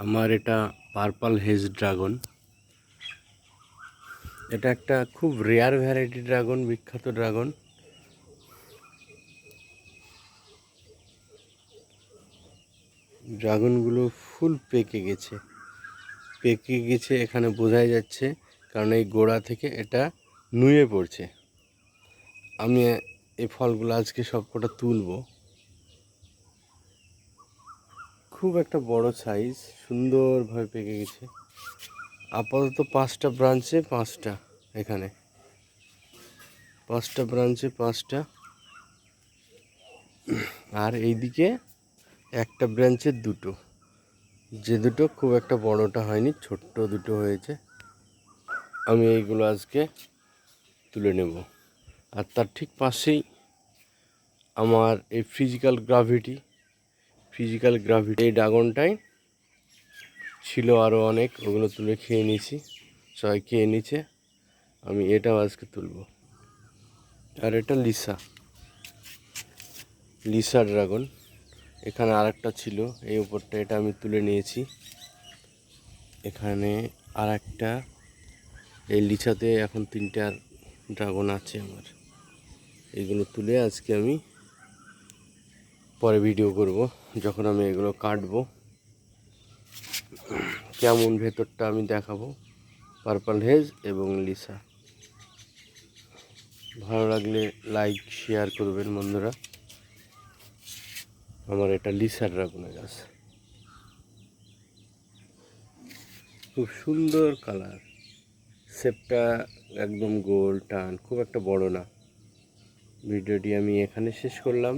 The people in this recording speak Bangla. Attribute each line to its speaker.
Speaker 1: আমার এটা পার্পল হেজ ড্রাগন। এটা একটা খুব রেয়ার ভ্যারাইটি ড্রাগন, বিখ্যাত ড্রাগন। ড্রাগনগুলো ফুল পেকে গেছে এখানে বোঝাই যাচ্ছে, কারণ এই গোড়া থেকে এটা নুয়ে পড়ছে। আমি এই ফলগুলো আজকে সবকটা তুলবো। খুব একটা বড় সাইজ, সুন্দরভাবে পেকে গেছে। আপাতত 5টা ব্রাঞ্চে 5টা, এখানে 5টা ব্রাঞ্চে 5টা, আর এইদিকে একটা ব্রাঞ্চে 2টো। যে দুটো খুব একটা বড়টা হয়নি, ছোট্ট দুটো হয়েছে। আমি এইগুলো আজকে তুলে নেব। আর তার ঠিক পাশেই আমার এই ফিজিক্যাল গ্রাভিটি এই ড্রাগনটাই ছিল আরও অনেক, ওগুলো তুলে খেয়ে নিয়েছি, সবাই খেয়ে নিচ্ছে। আমি এটাও আজকে তুলব। আর এটা লিসা ড্রাগন। এখানে আরেকটা ছিল, এই উপরটা, এটা আমি তুলে নিয়েছি। এখানে আর একটা, এই লিচাতে এখন 3টা ড্রাগন আছে আমার। এইগুলো তুলে আজকে আমি পরে ভিডিও করব, যখন আমি এগুলো কাটবো, কেমন ভেতরটা আমি দেখাবো। পার্পল হেজ এবং লিসা। ভালো লাগলে লাইক শেয়ার করবেন বন্ধুরা। আমার এটা লিসা ড্রাগনের গাছ, খুব সুন্দর কালার, শেপটা একদম গোল টান, খুব একটা বড় না। ভিডিওটি আমি এখানে শেষ করলাম।